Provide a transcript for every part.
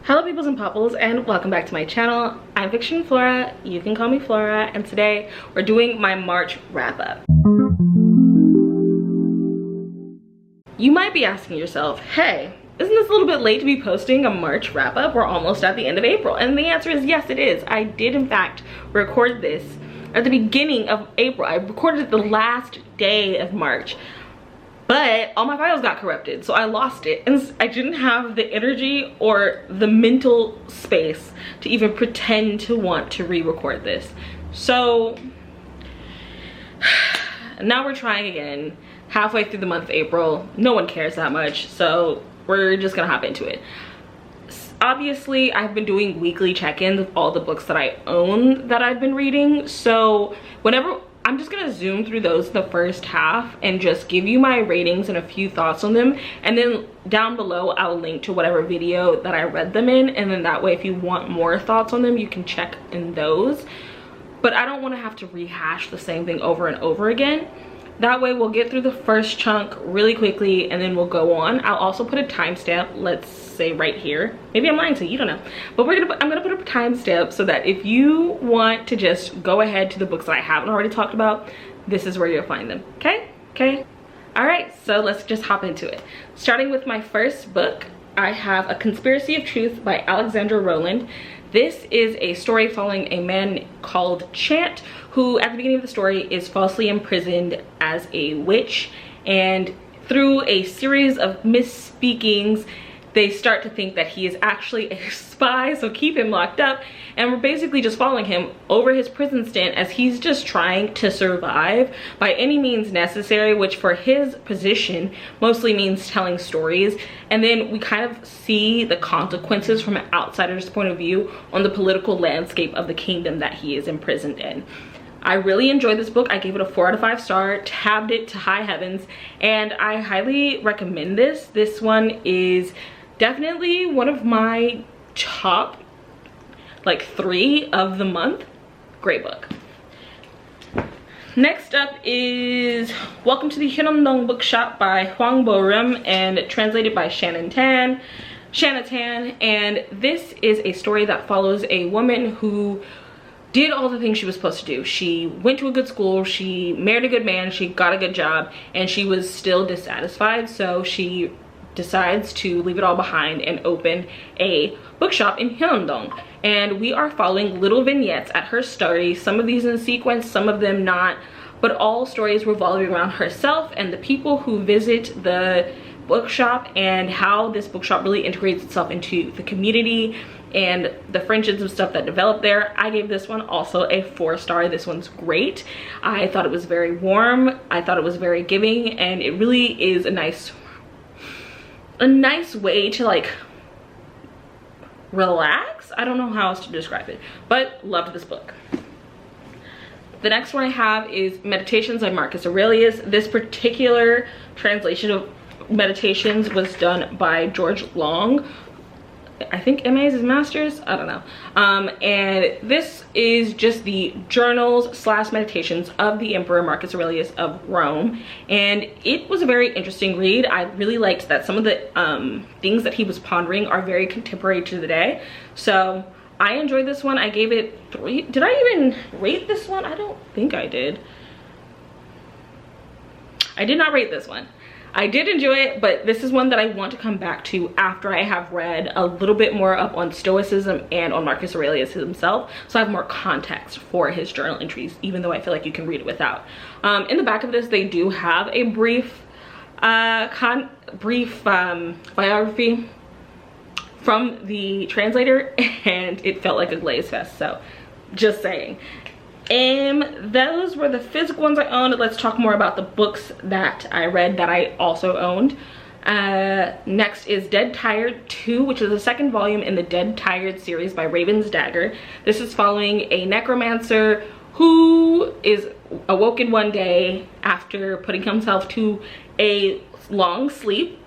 Hello peoples and popples, and welcome back to my channel. I'm Fiction&Flora, you can call me Flora, and today we're doing my March wrap-up. You might be asking yourself, hey, isn't this a little bit late to be posting a March wrap-up? We're almost at the end of April. And the answer is yes, it is. I did in fact record this at the beginning of April. I recorded it the last day of March. But all my files got corrupted, so I lost it, and I didn't have the energy or the mental space to even pretend to want to re-record this. So now we're trying again, halfway through the month of April. No one cares that much, so we're just gonna hop into it. Obviously, I've been doing weekly check-ins of all the books that I own that I've been reading, so whenever I'm just gonna zoom through those the first half and just give you my ratings and a few thoughts on them, and then down below I'll link to whatever video that I read them in, and then that way if you want more thoughts on them you can check in those. But I don't want to have to rehash the same thing over and over again. That way we'll get through the first chunk really quickly and then we'll go on. I'll also put a timestamp, let's say right here. Maybe I'm lying to you, you don't know. But I'm gonna put a timestamp so that if you want to just go ahead to the books that I haven't already talked about, this is where you'll find them, okay? Okay? All right, so let's just hop into it. Starting with my first book, I have A Conspiracy of Truth by Alexandra Rowland. This is a story following a man called Chant, who at the beginning of the story is falsely imprisoned as a witch, and through a series of misspeakings they start to think that he is actually a spy, so keep him locked up, and we're basically just following him over his prison stint as he's just trying to survive by any means necessary, which for his position mostly means telling stories. And then we kind of see the consequences from an outsider's point of view on the political landscape of the kingdom that he is imprisoned in. I really enjoyed this book. I gave it a 4 out of 5 star, tabbed it to high heavens, and I highly recommend this. This one is definitely one of my top like 3 of the month. Great book. Next up is Welcome to the Hyundong Bookshop by Hwang Bo-rim and translated by Shanna Tan. And this is a story that follows a woman who did all the things she was supposed to do. She went to a good school, she married a good man, she got a good job, and she was still dissatisfied, so she decides to leave it all behind and open a bookshop in Hyundong. And we are following little vignettes at her story, some of these in sequence, some of them not, but all stories revolving around herself and the people who visit the bookshop and how this bookshop really integrates itself into the community and the friendships and stuff that develop there. I gave this one also a 4 star. This one's great. I thought it was very warm, I thought it was very giving, and it really is a nice way to like relax. I don't know how else to describe it, but loved this book. The next one I have is Meditations by Marcus Aurelius. This particular translation of Meditations was done by George Long. I think MA is his master's, I don't know. And this is just the journals / meditations of the Emperor Marcus Aurelius of Rome, and it was a very interesting read. I really liked that some of the things that he was pondering are very contemporary to the day, so I enjoyed this one. I gave it 3. Did I even rate this one? I don't think I did. I did not rate this one. I did enjoy it, but this is one that I want to come back to after I have read a little bit more up on Stoicism and on Marcus Aurelius himself, so I have more context for his journal entries, even though I feel like you can read it without. In the back of this, they do have a brief biography from the translator, and it felt like a glaze fest, so just saying. Those were the physical ones I owned. Let's talk more about the books that I read that I also owned. Next is Dead Tired 2, which is the 2nd volume in the Dead Tired series by Raven's Dagger. This is following a necromancer who is awoken one day after putting himself to a long sleep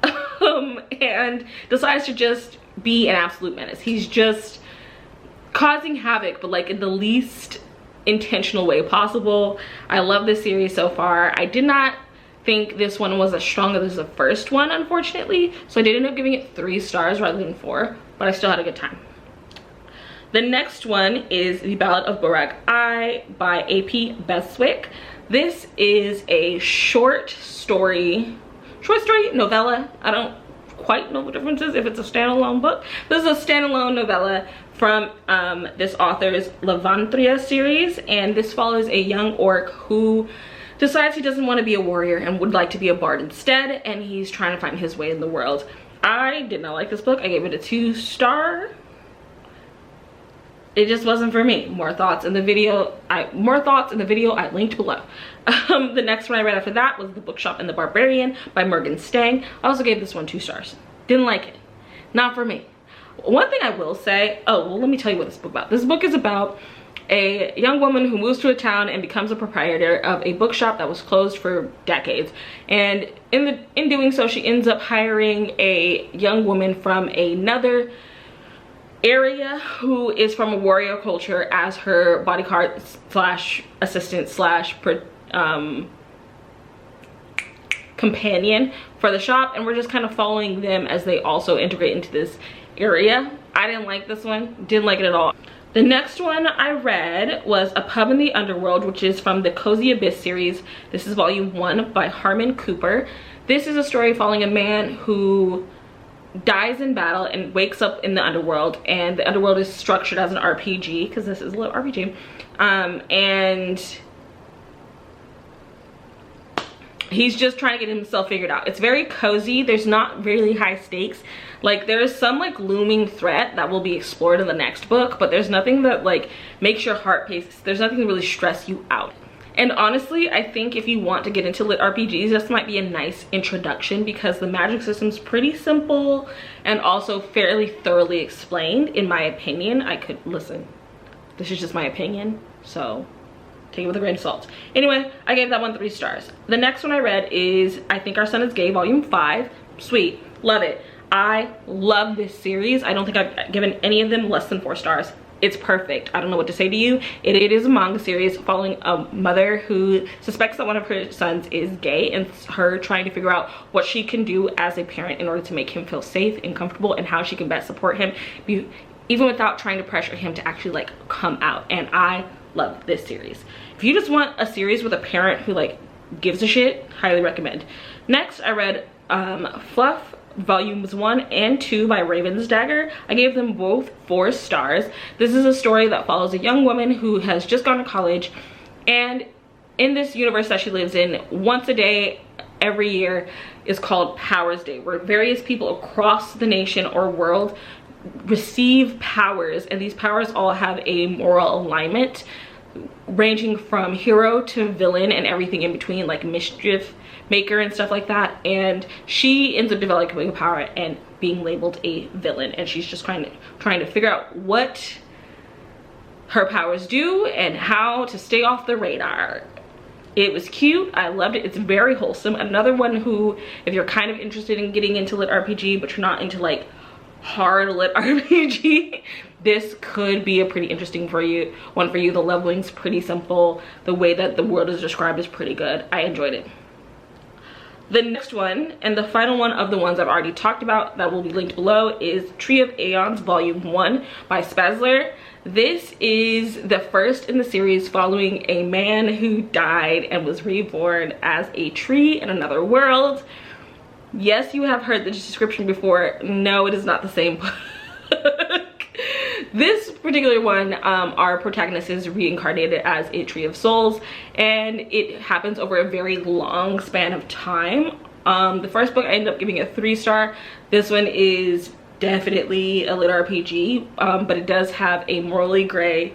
and decides to just be an absolute menace. He's just causing havoc, but like in the least intentional way possible. I love this series so far. I did not think this one was as strong as the first one, unfortunately, so I did end up giving it 3 stars rather than 4, but I still had a good time. The next one is The Ballad of Borag I by A.P. Beswick. This is a short story novella. I don't quite know what the difference is if it's a standalone book. This is a standalone novella from this author's Levantria series, and this follows a young orc who decides he doesn't want to be a warrior and would like to be a bard instead, and he's trying to find his way in the world. I did not like this book. I gave it a 2-star. It just wasn't for me. More thoughts in the video I linked below. The next one I read after that was The Bookshop and the Barbarian by Morgan Stang. I also gave this one 2 stars. Didn't like it. Not for me. One thing I will say, let me tell you what this book is about. This book is about a young woman who moves to a town and becomes a proprietor of a bookshop that was closed for decades. And in doing so, she ends up hiring a young woman from another area who is from a warrior culture as her bodyguard slash assistant slash companion for the shop, and we're just kind of following them as they also integrate into this area. I didn't like this one. Didn't like it at all. The next one I read was A Pub in the Underworld, which is from the Cozy Abyss series. This is volume 1 by Harmon Cooper. This is a story following a man who dies in battle and wakes up in the underworld, and the underworld is structured as an RPG because this is a little RPG, and he's just trying to get himself figured out. It's very cozy. There's not really high stakes. Like, there's some like looming threat that will be explored in the next book, but there's nothing that like makes your heart pace. There's nothing to really stress you out. And honestly, I think if you want to get into lit RPGs, this might be a nice introduction because the magic system's pretty simple and also fairly thoroughly explained, in my opinion. Listen, this is just my opinion, so take it with a grain of salt. Anyway, I gave that one 3 stars. The next one I read is I Think Our Son is Gay, volume 5. Sweet, love it. I love this series. I don't think I've given any of them less than 4 stars. It's perfect. I don't know what to say to you. It is a manga series following a mother who suspects that one of her sons is gay, and her trying to figure out what she can do as a parent in order to make him feel safe and comfortable, and how she can best support him, even without trying to pressure him to actually like come out. And I love this series. If you just want a series with a parent who like gives a shit, highly recommend. Next, I read Fluff volumes 1 and 2 by Raven's Dagger. I gave them both 4 stars. This is a story that follows a young woman who has just gone to college, and in this universe that she lives in, once a day every year is called Powers Day, where various people across the nation or world receive powers, and these powers all have a moral alignment ranging from hero to villain and everything in between, like mischief maker and stuff like that. And she ends up developing a power and being labeled a villain, and she's just trying to figure out what her powers do and how to stay off the radar. It was cute. I loved it. It's very wholesome. Another one who, if you're kind of interested in getting into lit RPG but you're not into like hard lit RPG, this could be a pretty interesting one for you. The leveling's pretty simple. The way that the world is described is pretty good. I enjoyed it. The next one, and the final one of the ones I've already talked about that will be linked below, is Tree of Aeons volume 1 by Spazler. This is the first in the series following a man who died and was reborn as a tree in another world. Yes, you have heard the description before. No, it is not the same book. This particular one, our protagonist is reincarnated as a tree of souls, and it happens over a very long span of time. The first book I ended up giving a 3-star. This one is definitely a lit RPG, but it does have a morally gray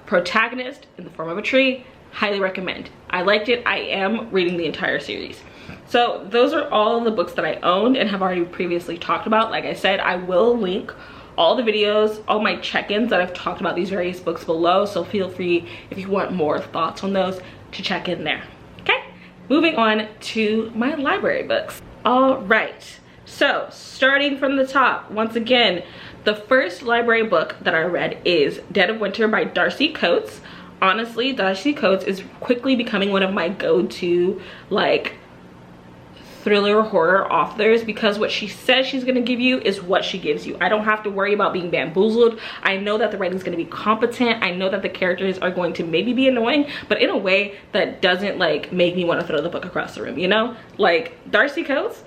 protagonist in the form of a tree. Highly recommend. I liked it. I am reading the entire series. So those are all the books that I owned and have already previously talked about. Like I said, I will link all the videos, all my check-ins that I've talked about these various books below, so feel free, if you want more thoughts on those, to check in there. Okay, moving on to my library books. All right, so starting from the top, once again, the first library book that I read is Dead of Winter by Darcy Coates. Honestly, Darcy Coates is quickly becoming one of my go-to like thriller horror authors, because what she says she's going to give you is what she gives you. I don't have to worry about being bamboozled. I know that the writing is going to be competent. I know that the characters are going to maybe be annoying, but in a way that doesn't like make me want to throw the book across the room, you know? Like Darcy Coates,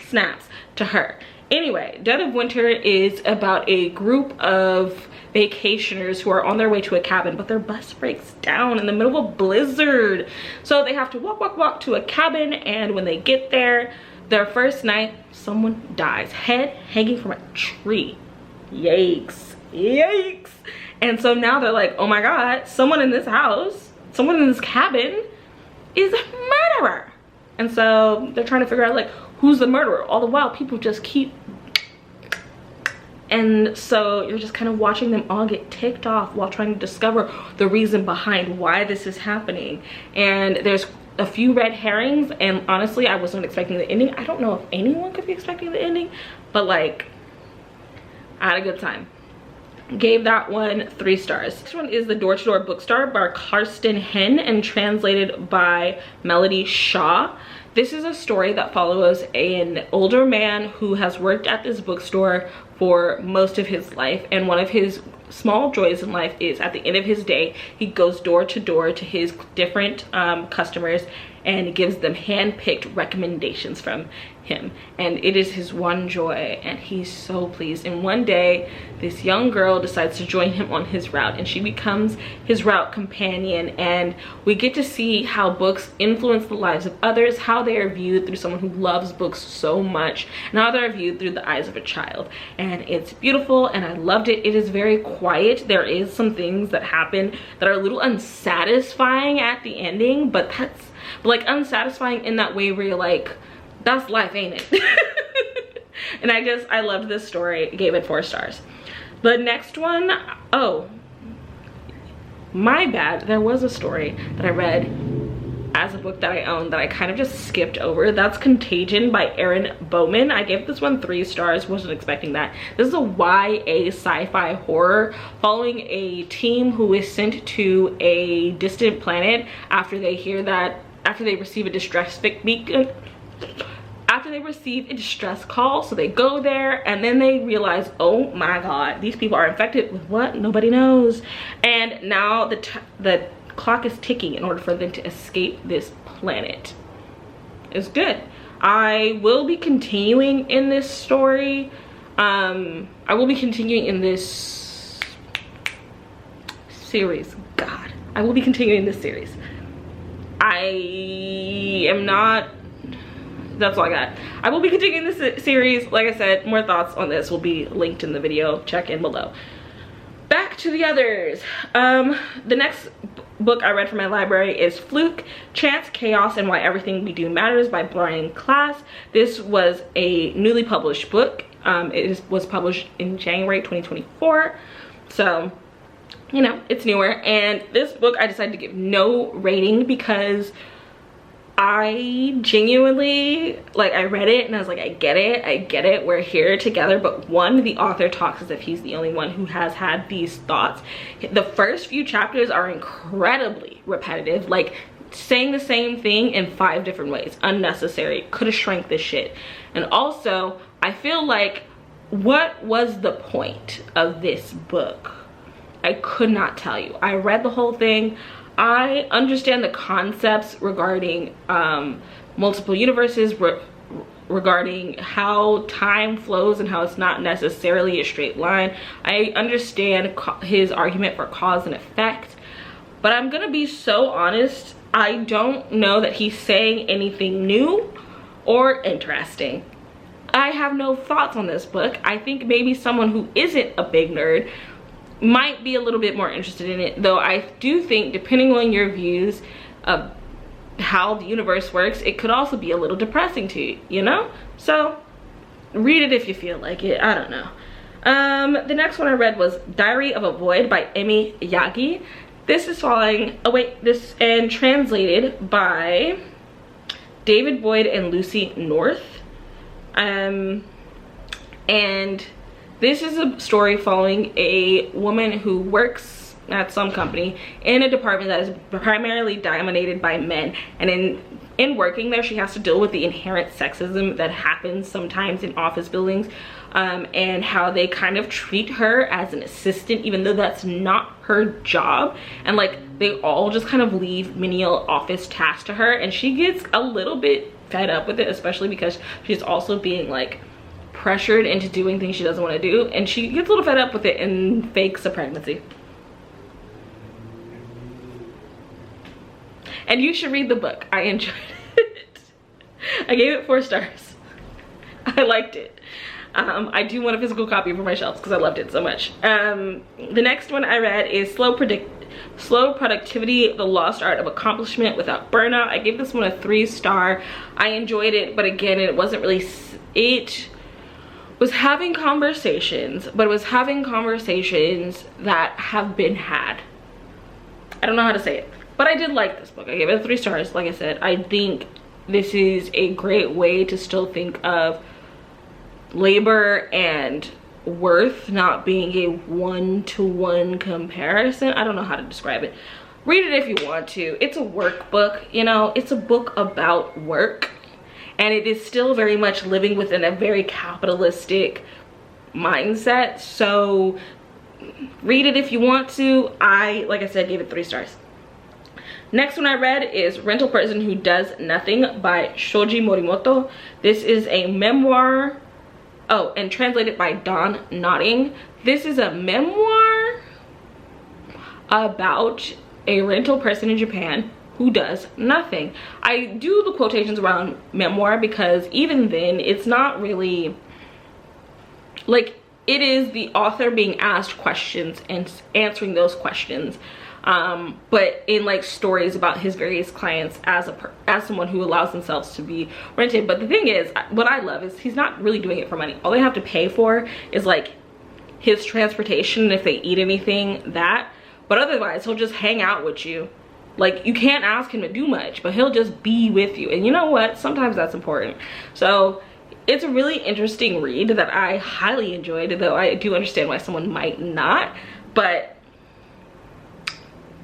snaps to her. Anyway, Dead of Winter is about a group of vacationers who are on their way to a cabin, but their bus breaks down in the middle of a blizzard. So they have to walk to a cabin, and when they get there, their first night, someone dies, head hanging from a tree. Yikes, yikes. And so now they're like, oh my God, someone in this house, someone in this cabin is a murderer. And so they're trying to figure out like, who's the murderer? All the while, people just keep, and so you're just kind of watching them all get ticked off while trying to discover the reason behind why this is happening. And there's a few red herrings, and honestly, I wasn't expecting the ending. I don't know if anyone could be expecting the ending, but like, I had a good time. Gave that one 3 stars. This one is The Door to Door Bookstore by Karsten Henn and translated by Melody Shaw. This is a story that follows an older man who has worked at this bookstore for most of his life, and one of his small joys in life is at the end of his day, he goes door to door to his different customers and gives them hand-picked recommendations from him, and it is his one joy, and he's so pleased. And one day this young girl decides to join him on his route, and she becomes his route companion, and we get to see how books influence the lives of others, how they are viewed through someone who loves books so much, and how they're viewed through the eyes of a child. And it's beautiful, and I loved it. It is very quiet. There is some things that happen that are a little unsatisfying at the ending, but that's like unsatisfying in that way where you're like, that's life, ain't it? And I loved this story. Gave it 4 stars. The next one, oh my bad, there was a story that I read as a book that I own that I kind of just skipped over. That's Contagion by Erin Bowman. I gave this one 3 stars. Wasn't expecting that. This is a YA sci-fi horror following a team who is sent to a distant planet after they receive a distress call. So they go there, and then they realize, oh my God, these people are infected with what? Nobody knows. And now the clock is ticking in order for them to escape this planet. It's good. I will be continuing in this story. I will be continuing in this series. God, I will be continuing this series. That's all I got. I will be continuing this series. Like I said, more thoughts on this will be linked in the video. Check in below. Back to the others. The next book I read from my library is Fluke, Chance, Chaos, and Why Everything We Do Matters by Brian Klaas. This was a newly published book. Was published in January 2024. So, you know, it's newer. And this book I decided to give no rating because I genuinely, like, I read it and I was like, I get it, we're here together. But one, the author talks as if he's the only one who has had these thoughts. The first few chapters are incredibly repetitive, like saying the same thing in 5 different ways. Unnecessary. Could have shrank this shit. And also, I feel like, what was the point of this book? I could not tell you. I read the whole thing. I understand the concepts regarding multiple universes, regarding how time flows and how it's not necessarily a straight line. I understand his argument for cause and effect, but I'm gonna be so honest, I don't know that he's saying anything new or interesting. I have no thoughts on this book. I think maybe someone who isn't a big nerd might be a little bit more interested in it, though I do think, depending on your views of how the universe works, it could also be a little depressing to you, you know? So read it if you feel like it. I don't know. The next one I read was Diary of a Void by Emi Yagi. This is and translated by David Boyd and Lucy North. And this is a story following a woman who works at some company in a department that is primarily dominated by men, and in working there she has to deal with the inherent sexism that happens sometimes in office buildings, and how they kind of treat her as an assistant even though that's not her job, and like they all just kind of leave menial office tasks to her, and she gets a little bit fed up with it, especially because she's also being like pressured into doing things she doesn't want to do, and she gets a little fed up with it and fakes a pregnancy. And you should read the book. I enjoyed it. I gave it 4 stars. I liked it. I do want a physical copy for my shelves because I loved it so much. The next one I read is Slow Productivity, The Lost Art of Accomplishment Without Burnout. I gave this one a 3-star. I enjoyed it, but again, it wasn't really, it was having conversations, but it was having conversations that have been had. I don't know how to say it, but I did like this book. I gave it 3 stars. Like I said, I think this is a great way to still think of labor and worth not being a one-to-one comparison. I don't know how to describe it. Read it if you want to. It's a workbook, you know, it's a book about work, and it is still very much living within a very capitalistic mindset. So read it if you want to. I, like I said, gave it 3 stars. Next one I read is Rental Person Who Does Nothing by Shoji Morimoto. This is a memoir. Oh, and translated by Dawn Nodding. This is a memoir about a rental person in Japan who does nothing. I do the quotations around memoir because even then it's not really like, it is the author being asked questions and answering those questions, but in like stories about his various clients as someone who allows themselves to be rented. But the thing is, what I love is he's not really doing it for money. All they have to pay for is like his transportation, if they eat anything, that. But otherwise he'll just hang out with you. Like, you can't ask him to do much, but he'll just be with you. And you know what? Sometimes that's important. So it's a really interesting read that I highly enjoyed, though I do understand why someone might not. But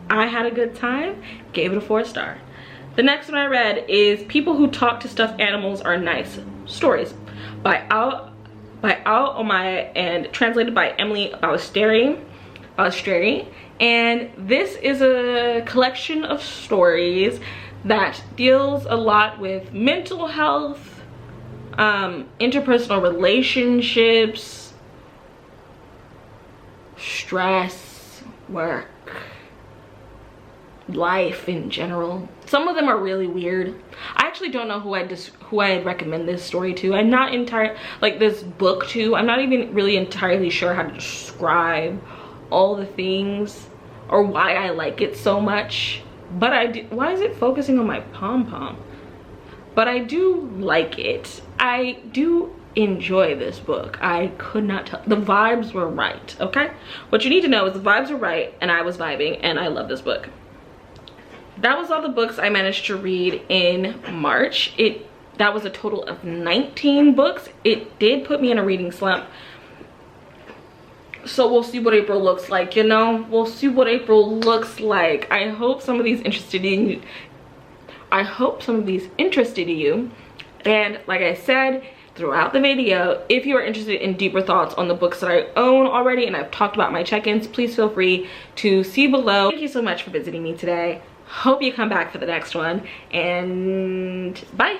I had a good time, gave it a 4-star. The next one I read is People Who Talk to Stuffed Animals Are Nice Stories by Ao Omaya and translated by Emily Ballesteri. And this is a collection of stories that deals a lot with mental health, interpersonal relationships, stress, work, life in general. Some of them are really weird. I actually don't know who I'd recommend this story to. I'm not this book to. I'm not even really entirely sure how to describe all the things or why I like it so much. But why is it focusing on my pom-pom? But I do like it. I do enjoy this book. I could not tell. The vibes were right, okay? What you need to know is the vibes were right and I was vibing, and I love this book. That was all the books I managed to read in March. That was a total of 19 books. It did put me in a reading slump. So we'll see what April looks like, you know? We'll see what April looks like. I hope some of these interested you. And like I said throughout the video, if you are interested in deeper thoughts on the books that I own already and I've talked about my check-ins, please feel free to see below. Thank you so much for visiting me today. Hope you come back for the next one, and bye.